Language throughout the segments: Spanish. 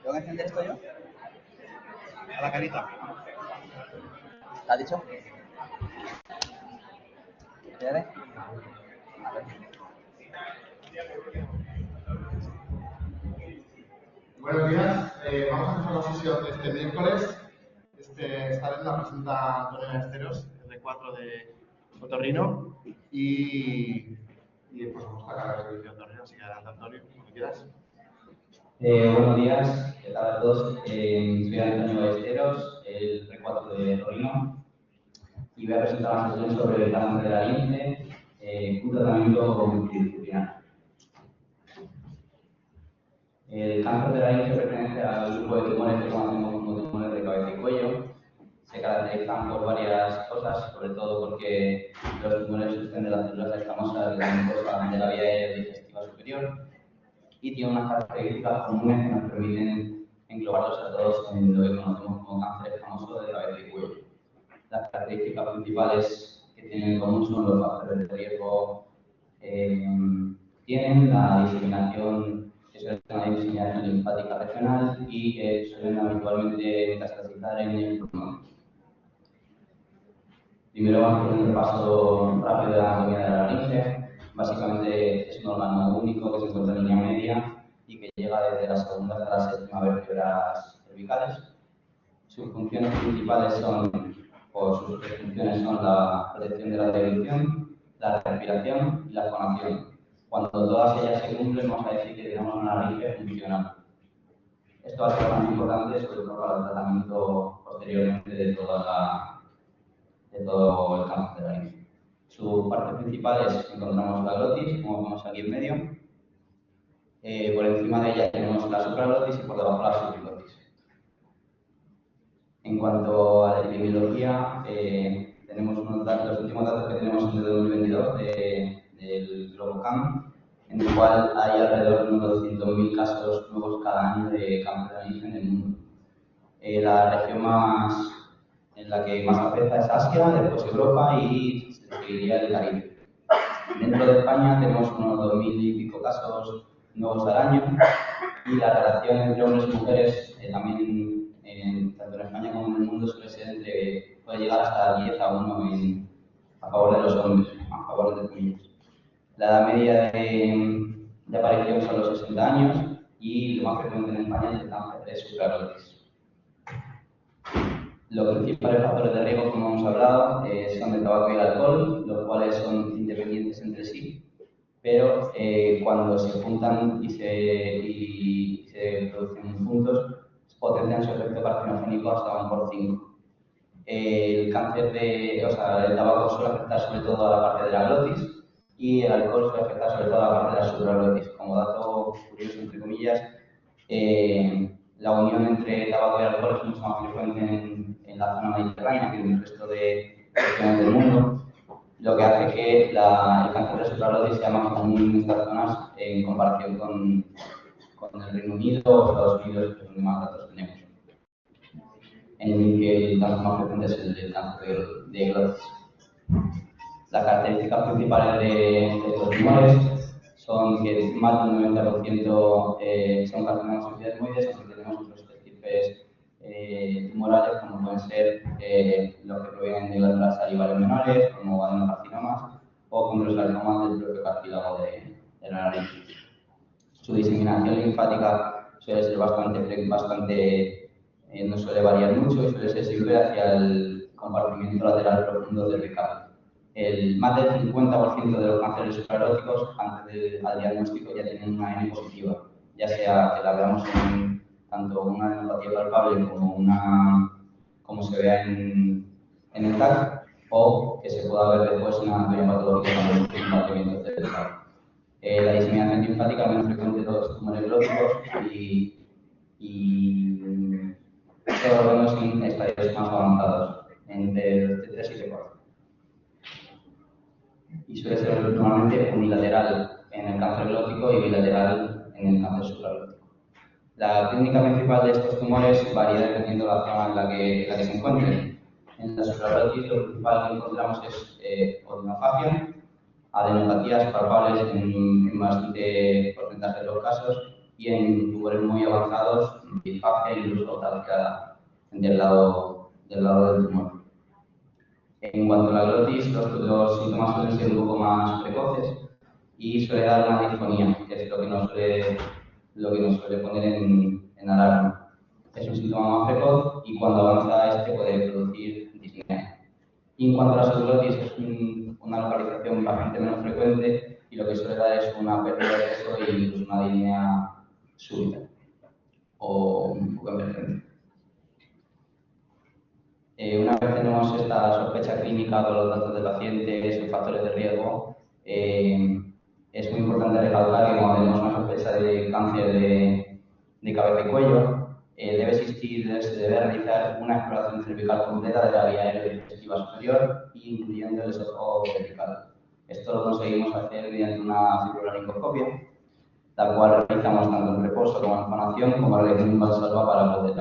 ¿Tengo que encender esto yo? A la carita. ¿Te has dicho? ¿Quieres? A ver. Buenos días, vamos a empezar la sesión de este miércoles. Esta vez la presenta Antonio Esteros, R4 de Otorrino, y pues vamos a sacar la resolución de Otorrino, así que adelante Antonio, cuando quieras. Buenos días, ¿qué tal a todos? Soy Antonio Ballesteros, el R4 de Torino, y voy a presentar una sesión sobre el cáncer de la lince, un tratamiento multidisciplinar. El cáncer de la lince pertenece al grupo de tumores que conocemos como tumores de cabeza y cuello. Se caracterizan por varias cosas, sobre todo porque los tumores surgen de las células escamosas de la mucosa de la vía aérea digestiva superior y tienen unas características comunes que nos permiten englobarlos a todos en lo que conocemos como cáncer escamoso de cabeza y cuello. Las características principales que tienen en común son los factores de riesgo tienen la diseminación, que suele tener una diseminación linfática regional y que suelen habitualmente metastasizar en el pulmón. Primero vamos a hacer un repaso rápido de la anatomía de la laringe. Básicamente es un órgano único que se encuentra en línea media y que llega desde la segunda hasta las séptimas vértebras cervicales. Sus funciones principales son, o sus tres funciones son la protección de la deglución, la respiración y la fonación. Cuando todas ellas se cumplen, vamos a decir que tenemos una laringe funcional. Esto va a ser más importante, sobre todo para el tratamiento posteriormente de todo el cáncer de la laringe. Su parte principal es, encontramos la glotis, como vemos aquí en medio. Por encima de ella tenemos la supraglotis y por debajo la subglotis. En cuanto a la epidemiología, tenemos unos datos, los últimos datos que tenemos son de 2022 del Globocam, en el cual hay alrededor de unos 200.000 casos nuevos cada año de cáncer de laringe en el mundo. La región en la que más afecta es Asia, después Europa y se seguiría el Caribe. Dentro de España tenemos unos 2.000 y pico casos nuevos al año y la relación entre hombres y mujeres también tanto en España como en el mundo puede llegar hasta 10 a 1 a favor de los hombres, a favor de las mujeres. La edad media de aparición son los 60 años y lo más frecuente en España es el cáncer de supraglotis. Los principales factores de riesgo, como hemos hablado, son el tabaco y el alcohol, los cuales son independientes entre sí, pero cuando se juntan y se producen juntos, potencian su efecto carcinogénico hasta 1 por 5. El el tabaco suele afectar sobre todo a la parte de la glotis y el alcohol suele afectar sobre todo a la parte de la supraglotis. Como dato curioso, entre comillas, la unión entre tabaco y alcohol es mucho más frecuente en la zona mediterránea que en el resto de regiones del mundo, lo que hace que el cáncer de supraglotis sea más común en estas zonas en comparación con el Reino Unido o Estados Unidos, que es donde más datos tenemos. En el que el cáncer más frecuente es el cáncer de glotis. Las características principales de estos tumores son que más del 90% son carcinomas epidetmoides, aunque tenemos otros tipos tumorales, como pueden ser los que provienen de glándulas salivales menores, como adenocarcinomas, o condrosarcomas del propio cartílago de la laringe. Su diseminación linfática suele ser no suele variar mucho y suele ser siempre hacia el compartimento lateral profundo del recado. Más del 50% de los cánceres supragloticos antes al diagnóstico ya tienen una N positiva, ya sea que la veamos en tanto una adenopatía palpable como se vea en el TAC, o que se pueda ver después una anatomía patológica con un compartimiento cerebral. La diseminación linfática es menos frecuente de todos los tumores glóticos y todo lo vemos en estadios más avanzados, entre los T3 y T4. Y suele ser normalmente unilateral en el cáncer glótico y bilateral en el cáncer supraglotico. La clínica principal de estos tumores varía dependiendo de la zona en la que se encuentren. En la supraglotis lo principal que encontramos es odinofagia, adenopatías palpables en bastante porcentaje de los casos y en tumores muy avanzados, disfagia e incluso táctica del lado del tumor. En cuanto a la glotis, los síntomas suelen ser un poco más precoces y suele dar una disfonía, que es lo que nos suele poner en alarma. Es un síntoma más precoz y cuando avanza este puede producir disnea. Y en cuanto a la subglotis, es una localización bastante menos frecuente y lo que suele dar es una pérdida de peso e incluso una disnea súbita o un poco emergente. Una vez tenemos esta sospecha clínica con los datos del paciente y sus factores de riesgo, es muy importante recalcar que cuando tenemos una sospecha de cáncer de cabeza y cuello, se debe realizar una exploración cervical completa de la vía aerodigestiva superior, incluyendo el esófago cervical. Esto lo conseguimos hacer mediante una fibrolaringoscopia, la cual realizamos tanto en reposo como en expanación, como realizamos un valsalva para poder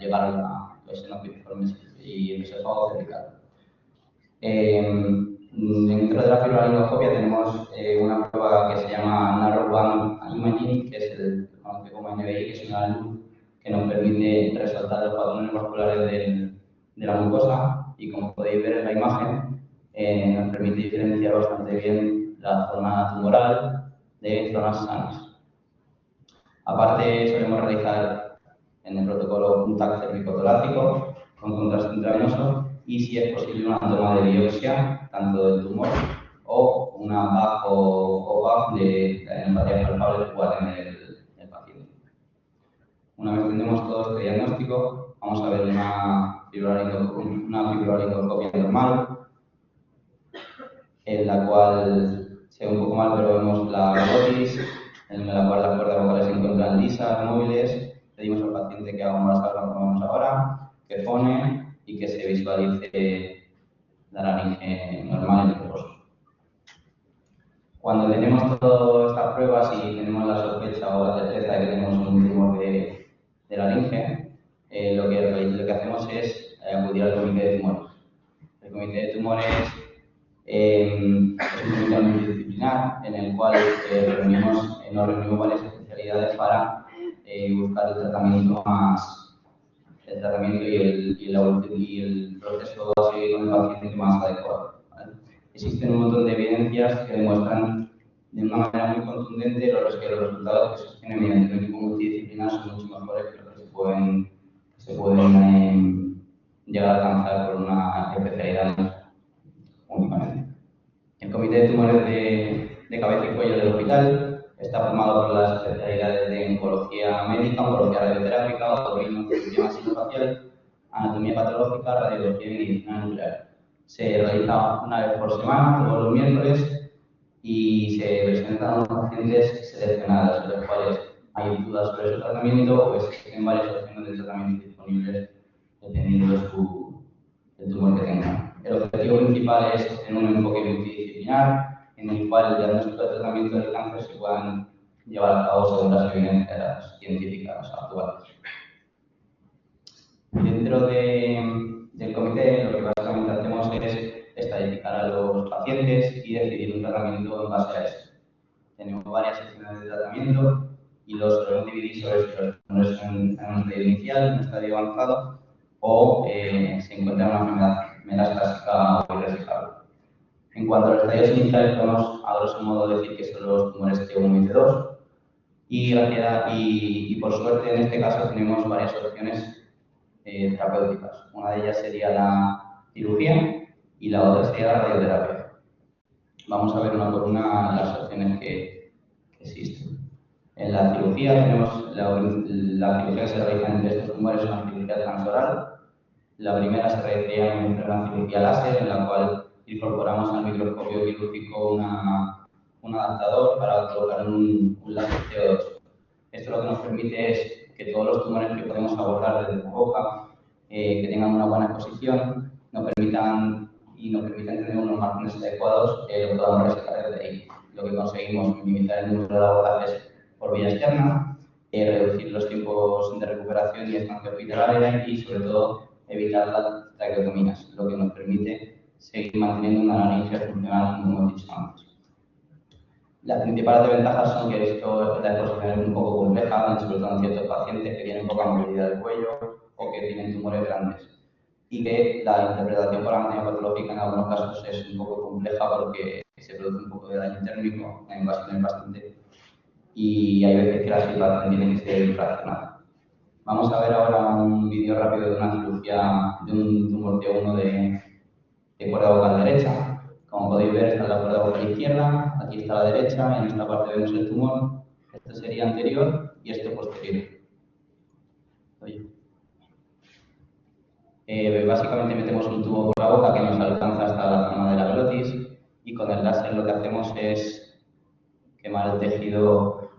llegar a los senos piriformes y el esófago cervical. Dentro de la fibrolaringoscopia tenemos una prueba que se llama Narrowband Imaging, que es el conocido como NBI, que es una luz que nos permite resaltar los patrones vasculares de la mucosa y, como podéis ver en la imagen, nos permite diferenciar bastante bien la zona tumoral de zonas sanas. Aparte, solemos realizar en el protocolo un TAC cervicotorácico con contraste intravenoso y, si es posible, una toma de biopsia tanto del tumor o una BAC o BAC de neuropatía palpable que pueda tener el paciente. Una vez tenemos todo este diagnóstico, vamos a ver una fibrolaringoscopia normal, en la cual se ve un poco mal, pero vemos la glotis, en la cual las cuerdas vocales se encuentran lisas, móviles. Pedimos al paciente que haga un valsalva como vemos ahora, que fone y que se visualice la laringe normal en el reposo. Cuando tenemos todas estas pruebas y tenemos la sospecha o la certeza de que tenemos un tumor de laringe, lo que hacemos es acudir al comité de tumores. El comité de tumores es un comité multidisciplinar en el cual nos reunimos varias especialidades para buscar el tratamiento y el proceso a seguir con el paciente más adecuado, ¿vale? Existen un montón de evidencias que demuestran de una manera muy contundente que los resultados que se obtienen mediante un equipo multidisciplinar son mucho mejores que los que se pueden llegar a alcanzar por una especialidad únicamente. El comité de tumores de cabeza y cuello del hospital está formado por las especialidades de oncología médica, oncología radioterápica, otorrinolaringología maxilofacial, anatomía patológica, radiología y medicina nuclear. Se realiza una vez por semana, todos los miércoles, y se presentan a los pacientes seleccionados, en los cuales hay dudas sobre su tratamiento o existen varias opciones de tratamiento disponibles dependiendo del tumor que tengan. El objetivo principal es tener un enfoque multidisciplinar en el cual el diagnóstico de tratamiento del cáncer se puedan llevar a cabo según las evidencias científicas actuales. Dentro del comité, lo que básicamente hacemos es estadificar a los pacientes y decidir un tratamiento en base a eso. Tenemos varias secciones de tratamiento y los solemos dividir sobre si los tumores en un estadio inicial, en un estadio avanzado o se encuentra una enfermedad metastásica o irresecable. En cuanto a los estadios iniciales, podemos a grosso modo decir que son los tumores T1 y T2 y por suerte en este caso tenemos varias opciones terapéuticas. Una de ellas sería la cirugía y la otra sería la radioterapia. Vamos a ver una por una las opciones que existen. En la cirugía tenemos la cirugía que se realiza entre estos tumores, es una cirugía transoral. La primera se realizaría mediante una cirugía láser, en la cual incorporamos al microscopio quirúrgico un adaptador para colocar un láser CO2. Esto lo que nos permite es que todos los tumores que podemos abordar desde la boca, que tengan una buena exposición, nos permitan tener unos márgenes adecuados que lo podamos resecar desde ahí. Lo que conseguimos es minimizar el número de abordajes por vía externa, reducir los tiempos de recuperación y estancia hospitalaria y, sobre todo, evitar las traqueotomías, lo que nos permite seguir manteniendo una laringe funcional, como hemos dicho antes. Las principales ventajas son que esto, la exposición es un poco compleja, sobre todo en ciertos pacientes que tienen poca movilidad del cuello o que tienen tumores grandes. Y que la interpretación por anatomía patológica en algunos casos es un poco compleja porque se produce un poco de daño térmico, en ocasiones bastante, y hay veces que la situación tiene que ser fraccionada. Vamos a ver ahora un vídeo rápido de una cirugía de un tumor T1 de cuerda vocal derecha. Como podéis ver, está la cuerda vocal izquierda, aquí está la derecha, en esta parte vemos el tumor. Esto sería anterior y esto posterior. Oye. Básicamente metemos un tubo por la boca que nos alcanza hasta la zona de la glotis y con el láser lo que hacemos es quemar el tejido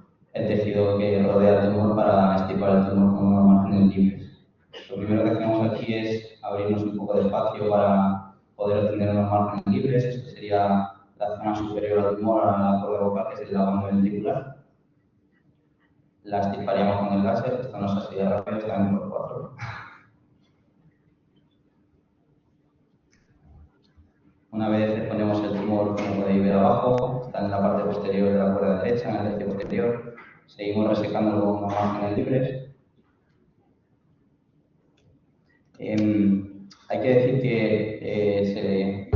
que rodea el tumor para extirpar el tumor con unos márgenes libres. Lo primero que hacemos aquí es abrirnos un poco de espacio para poder obtener unos márgenes libres. Esto sería la zona superior al tumor, a la cuerda vocal, que es el lavando ventricular. La extirparíamos con el láser, esto no es así de rápido, está en por 4. Una vez ponemos el tumor, como podéis ver abajo, está en la parte posterior de la cuerda derecha, en el tercio posterior. Seguimos resecándolo con unos márgenes libres. Hay que decir que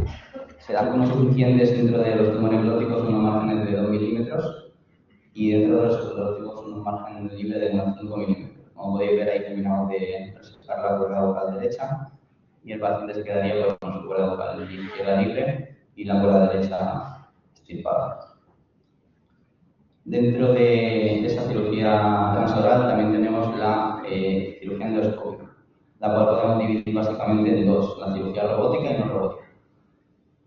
se dan como suficientes dentro de los tumores glóticos unos márgenes de 2 milímetros y dentro de los subglóticos unos márgenes libres de unos 5 milímetros. Como podéis ver, ahí terminamos de resecar la cuerda vocal derecha y el paciente se quedaría pues, con su cuerda vocal izquierda libre y la cuerda derecha extirpada. Dentro de esa cirugía transoral también tenemos la cirugía endoscópica, la cual podemos dividir básicamente en dos, la cirugía robótica y no robótica.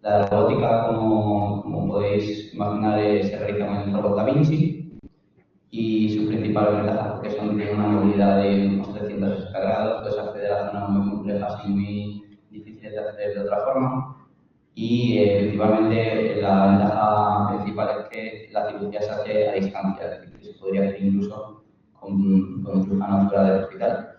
La robótica, como podéis imaginar, se realiza con el robot Da Vinci y sus principales ventajas porque tiene una movilidad de unos 360 grados, puedes acceder a zonas muy complejas y muy difíciles de acceder de otra forma. Y principalmente la ventaja principal es que la cirugía se hace a distancia, es decir, que se podría hacer incluso con un cirujano fuera del hospital.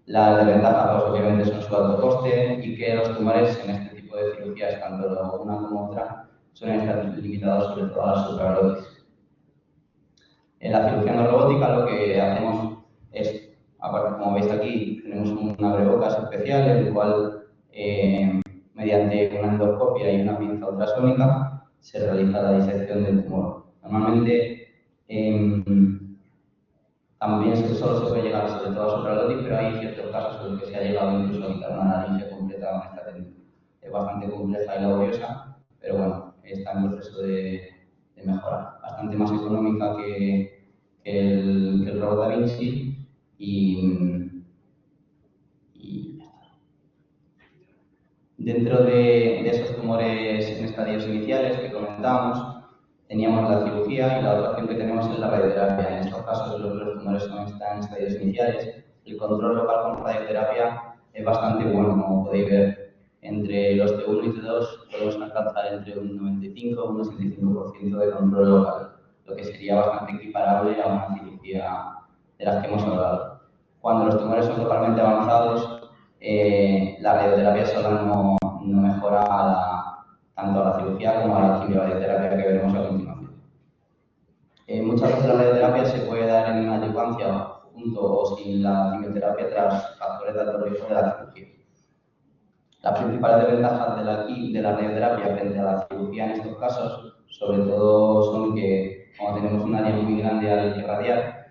Las desventajas, pues, obviamente, son su alto coste y que los tumores en este tipo de cirugías, tanto una como otra, suelen estar limitados sobre todo a las supraglotis. En la cirugía no robótica lo que hacemos es, aparte, como veis aquí, tenemos un abrebocas especial, en el cual mediante una endoscopia y una pinza ultrasónica se realiza la disección del tumor. Normalmente también solo se puede llegar sobre todo a supraglotis, pero hay ciertos casos en los que se ha llegado incluso a quitar una laringe completa con esta técnica. Es bastante compleja y laboriosa, pero bueno, está en proceso de mejora. Bastante más económica que el robot Da Vinci y dentro de esos tumores en estadios iniciales que comentábamos, teníamos la cirugía y la otra opción que tenemos es la radioterapia. En estos casos, los tumores están en estadios iniciales. El control local con radioterapia es bastante bueno, como podéis ver. Entre los T1 y T2 podemos alcanzar entre un 95 y un 65% de control local, lo que sería bastante equiparable a una cirugía de las que hemos hablado. Cuando los tumores son localmente avanzados, la radioterapia sola no mejora tanto a la cirugía como a la quimioradioterapia que veremos a continuación. Muchas veces la radioterapia se puede dar en adyuvancia junto o sin la quimioterapia tras factores de alto riesgo de la cirugía. Las principales desventajas de la radioterapia frente a la cirugía en estos casos, sobre todo, son que como tenemos un área muy grande al irradiar,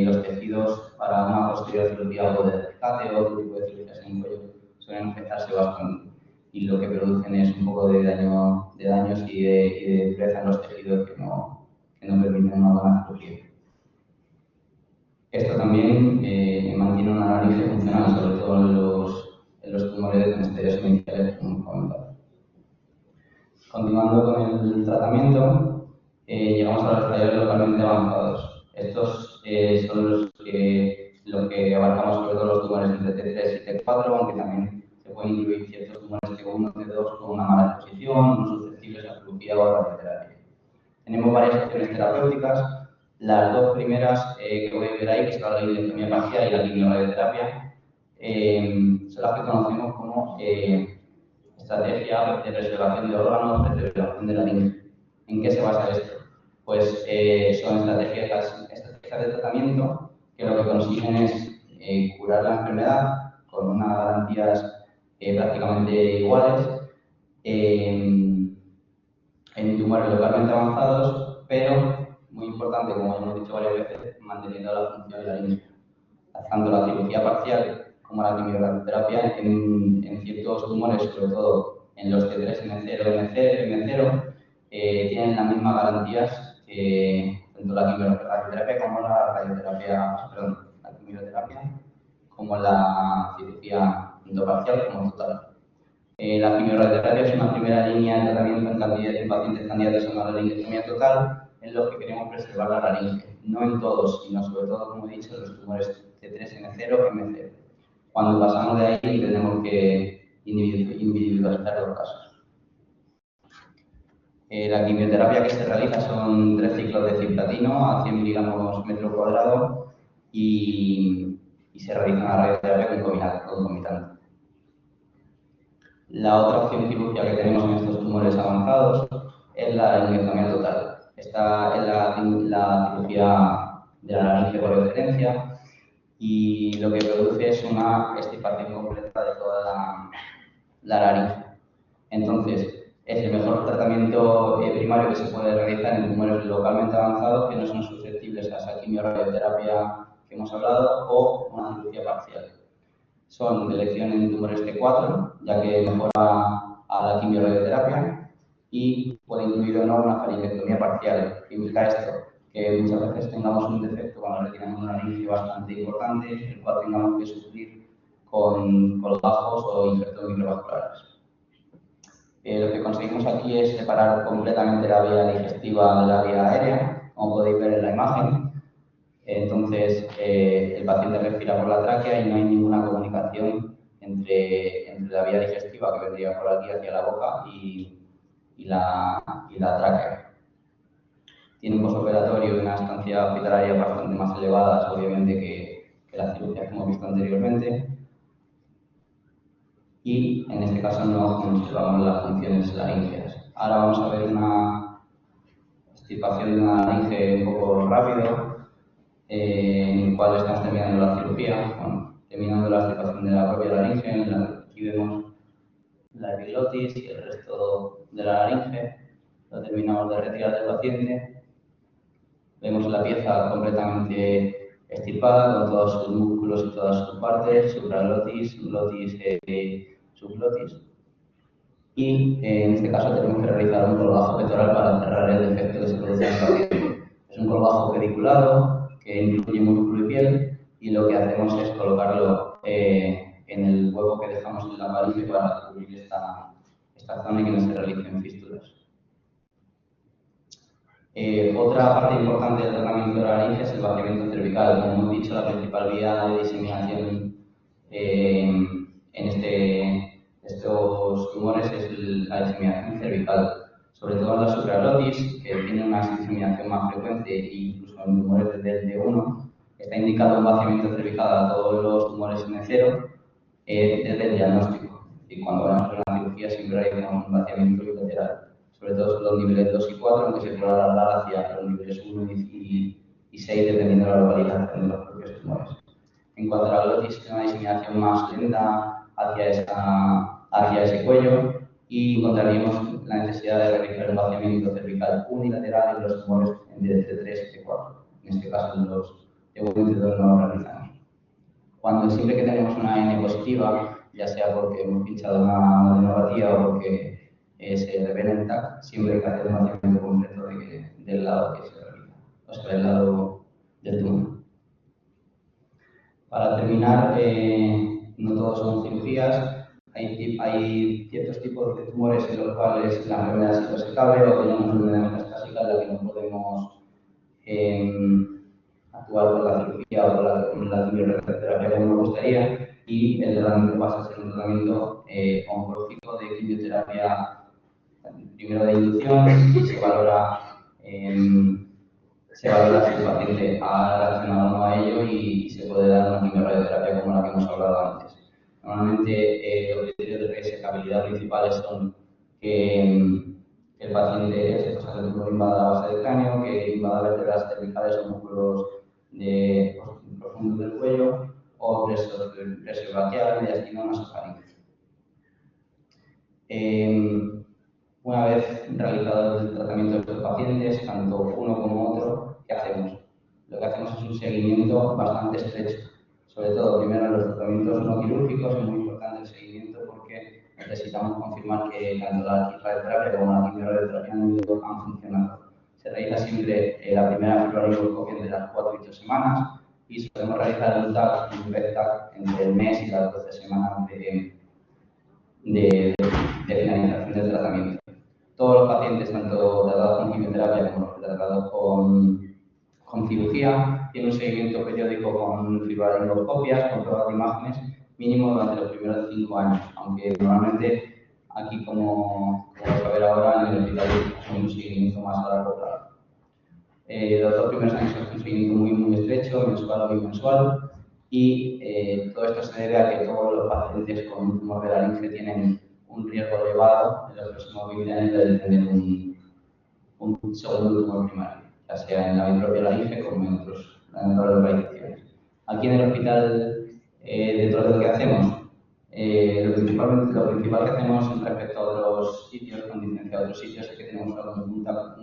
los tejidos para una posterior cirugía o de rescate o otro tipo de cirugías en el cuello suelen afectarse bastante y lo que producen es un poco de daños y de dureza en los tejidos que no permiten una buena cirugía. Esto también mantiene una laringe funcional, sobre todo en los tumores de estadios iniciales, como hemos comentado. Continuando con el tratamiento, llegamos a los estadios localmente avanzados. Estos son los que abarcamos sobre todo los tumores entre T3 y T4, aunque también se pueden incluir ciertos tumores T1 y T2 con una mala exposición, no susceptibles a cirugía o a radioterapia. Tenemos varias opciones terapéuticas. Las dos primeras que podéis ver ahí, que es la radioterapia parcial y la quimioradioterapia, son las que conocemos como estrategia de preservación de órganos, preservación de laringe. ¿En qué se basa esto? pues son estrategias de tratamiento que lo que consiguen es curar la enfermedad con unas garantías prácticamente iguales en tumores localmente avanzados, pero, muy importante, como hemos dicho varias veces, manteniendo la función de la línea. Tanto la cirugía parcial como la quimioterapia en ciertos tumores, sobre todo en los T3N0, M0, tienen las mismas garantías que tanto la quimioterapia como la radioterapia, perdón, la quimioterapia como la cirugía tanto parcial como total. La quimioterapia es una primera línea de tratamiento en pacientes candidatos a una laringectomía total, en los que queremos preservar la laringe, no en todos, sino sobre todo, como he dicho, en los tumores T3N0, M0. Cuando pasamos de ahí, tenemos que individualizar los casos. La quimioterapia que se realiza son 3 ciclos de cisplatino a 100 miligramos metro cuadrado y se realiza una radioterapia concomitante. La otra opción quirúrgica que tenemos en estos tumores avanzados es la laringectomía total. Esta es la cirugía de la laringe por excelencia y lo que produce es una extirpación completa de toda la laringe. Entonces, es el mejor tratamiento primario que se puede realizar en tumores localmente avanzados que no son susceptibles a esa quimioterapia que hemos hablado o una cirugía parcial. Son de elección en tumores T4, ya que mejora a la quimioterapia y puede incluir o no una faringectomía parcial. ¿Qué implica esto? Que muchas veces tengamos un defecto cuando retiramos una laringe bastante importante, el cual tengamos que suplir con colgajos o injertos microvasculares. Lo que conseguimos aquí es separar completamente la vía digestiva de la vía aérea, como podéis ver en la imagen. Entonces, el paciente respira por la tráquea y no hay ninguna comunicación entre la vía digestiva, que vendría por aquí hacia la boca, y la tráquea. Tiene un postoperatorio y una estancia hospitalaria bastante más elevadas, obviamente, que las cirugías que hemos visto anteriormente. Y en este caso no conservamos las funciones laríngeas. Ahora vamos a ver una extirpación de una laringe un poco rápido, en el cual estamos terminando la cirugía, terminando la extirpación de la propia laringe. Aquí vemos la epiglotis y el resto de la laringe. Lo terminamos de retirar del paciente. Vemos la pieza completamente extirpada con todos sus músculos y todas sus partes, supraglotis, glotis, subglotis. Y en este caso tenemos que realizar un colgajo pectoral para cerrar el defecto que se produce en el paciente. Es un colgajo pediculado que incluye músculo y piel y lo que hacemos es colocarlo en el hueco que dejamos en la laringe para cubrir esta zona y que no se realicen fístulas. Otra parte importante del tratamiento de la laringe es el vaciamiento cervical. Como hemos dicho, la principal vía de diseminación en estos tumores es la diseminación cervical, sobre todo en la supraglotis, que tiene una diseminación más frecuente e incluso en tumores del T1. Está indicado un vaciamiento cervical a todos los tumores M0 desde el diagnóstico. Y cuando vamos a hacer una cirugía siempre hay un vaciamiento bilateral. Sobre todo son los niveles 2 y 4, aunque se puede alargar hacia los niveles 1 y 6, dependiendo de la localización de los propios tumores. En cuanto a la glotis, es una diseminación más lenta hacia ese cuello y encontraríamos la necesidad de realizar un vaciamiento cervical unilateral en los tumores de T3 y T4. En este caso, en los T1 no lo realizamos. Siempre que tenemos una N positiva, ya sea porque hemos pinchado una adenopatía o porque se revela en TAC, siempre hay que hacer un vaciamiento completo del lado que se realiza, o sea, del lado del tumor. Para terminar, no todos son cirugías. Hay ciertos tipos de tumores en los cuales la enfermedad es irresecable o tenemos una enfermedad metastásica en la que no podemos actuar con la cirugía o con la quimioterapia como nos gustaría, y el tratamiento pasa a ser un tratamiento oncológico de quimioterapia primero de inducción y se valora si el paciente ha reaccionado o no a ello y se puede dar una quimioterapia como la que hemos hablado antes. Normalmente los criterios de resecabilidad principales son que que el paciente o sea, que el tumor invada la base del cráneo, que invada vértebras cervicales o músculos profundos del cuello, o preso braquial, mediastino, nasofaringe. Una vez realizado el tratamiento de estos pacientes, tanto uno como otro, ¿qué hacemos? Lo que hacemos es un seguimiento bastante estrecho. Sobre todo, primero, los tratamientos no quirúrgicos, es muy importante el seguimiento porque necesitamos confirmar que tanto la radioterapia como la quimioterapia han funcionado. Se realiza siempre la primera fluoroscopia entre las 4 y 8 semanas y solemos realizar un TAC, un PET-TAC, entre el mes y las 12 semanas de finalización del tratamiento. Todos los pacientes, tanto tratados con quimioterapia como los tratados con cirugía, tienen un seguimiento periódico con fibrolaringoscopias, con pruebas de imágenes, mínimo durante los primeros 5 años, aunque normalmente aquí, como vais a ver ahora, en el hospital hay un seguimiento más a largo plazo. Los 2 primeros años es un seguimiento muy estrecho, mensual o bimensual, y todo esto se debe a que todos los pacientes con un tumor de laringe tienen un riesgo elevado en los próximos 20 años de tener un segundo tumor primario, ya sea en la propia laringe como en otras localizaciones. Aquí en el hospital, dentro de lo que hacemos, lo principal que hacemos respecto a otros sitios, con diferencia a otros sitios, es que tenemos una consulta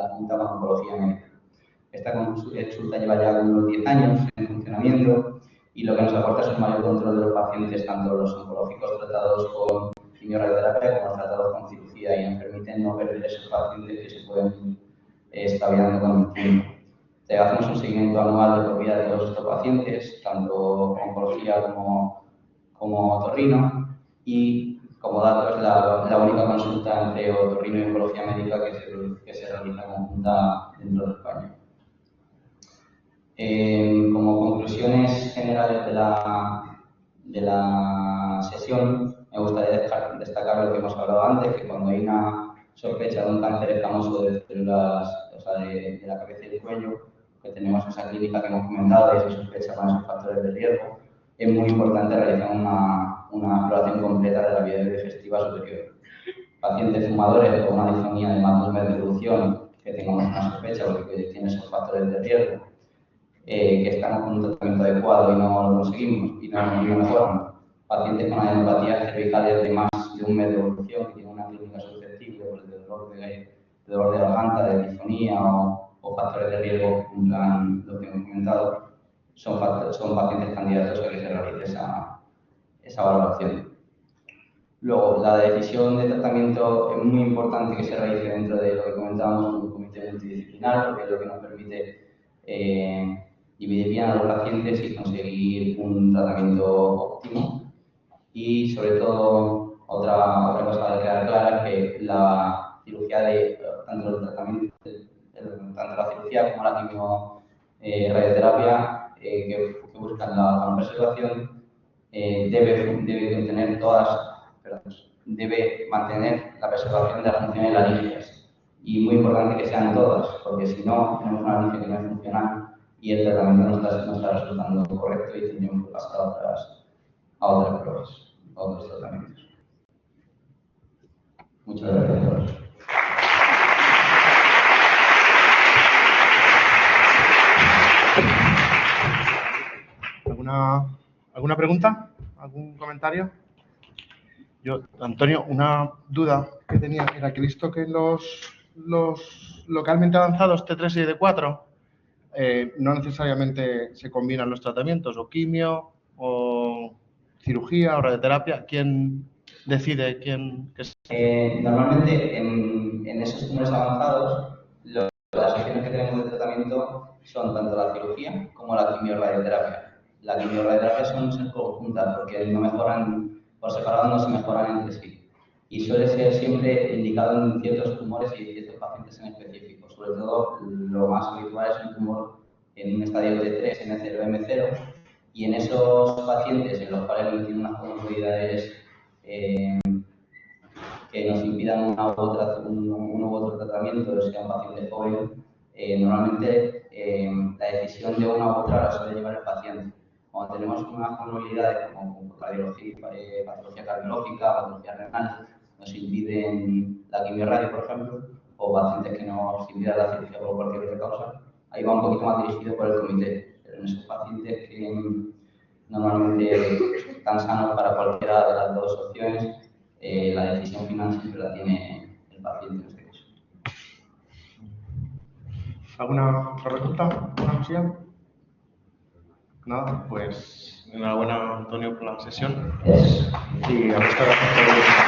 conjunta con oncología médica. Esta consulta lleva ya unos 10 años en funcionamiento y lo que nos aporta es un mayor control de los pacientes, tanto los oncológicos tratados con quimioterapia como los tratados con cirugía, y nos permiten no perder esos pacientes que se pueden estabilizando con el tiempo. Hacemos un seguimiento anual de por vida de todos estos pacientes, tanto oncología como otorrino, y como dato es la única consulta entre otorrino y oncología médica que se realiza conjunta dentro de España. Como conclusiones generales de la sesión, me gustaría destacar lo que hemos hablado antes, que cuando hay una sospecha de un cáncer escamoso de células, o sea, de la cabeza y del cuello, que tenemos esa clínica que hemos comentado y esa sospecha con esos factores de riesgo, es muy importante realizar una exploración completa de la vía digestiva superior. Pacientes fumadores con una disfonía de más de un mes de evolución, que tengamos una sospecha porque tiene esos factores de riesgo, que estamos con un tratamiento adecuado y no lo conseguimos y no mejoran. Pacientes con adenopatías cervicales de más de un mes de evolución, que tienen una clínica susceptible pues, de dolor de garganta, de disfonía o factores de riesgo que cumplan lo que hemos comentado, son pacientes candidatos a que se realice esa valoración. Luego, la decisión de tratamiento es muy importante que se realice dentro de lo que comentábamos, un comité multidisciplinar, porque es lo que nos permite dividir bien a los pacientes y conseguir un tratamiento óptimo. Y sobre todo, otra cosa que quedar clara es que la cirugía tanto la cirugía como la quimio-radioterapia que buscan la preservación debe mantener la preservación de las funciones laringeas. Y muy importante que sean todas, porque si no, tenemos una laringe que no es funcional y el tratamiento no está resultando correcto y tendríamos que pasar a otras pruebas, a otros tratamientos. Muchas gracias. ¿Alguna pregunta? ¿Algún comentario? Yo, Antonio, una duda que tenía era que he visto que los localmente avanzados T3 y D4 no necesariamente se combinan los tratamientos, o quimio, o cirugía, o radioterapia. ¿Quién decide quién? Normalmente en esos tumores avanzados, las opciones que tenemos de tratamiento son tanto la cirugía como la quimioterapia. La quimioterapia son conjuntas porque no mejoran, por separado no se mejoran entre sí. Y suele ser siempre indicado en ciertos tumores y en ciertos pacientes en específico. Sobre todo, lo más habitual es un tumor en un estadio T3, N0, M0, y en esos pacientes en los cuales no tienen unas comorbilidades que nos impidan un u otro tratamiento, sea un paciente joven, normalmente la decisión de una u otra la suele llevar el paciente. Cuando tenemos unas comorbilidades como patología cardiológica, patología renal, nos impiden la quimiorradio, por ejemplo, o pacientes que nos impidan la cirugía por cualquier otra causa, ahí va un poquito más dirigido por el comité. Pero en esos pacientes que normalmente están sanos para cualquiera de las dos opciones, la decisión final siempre la tiene el paciente en este caso. ¿Alguna otra pregunta? ¿Alguna cosilla? Nada, pues enhorabuena Antonio por la sesión. Y a muchas gracias por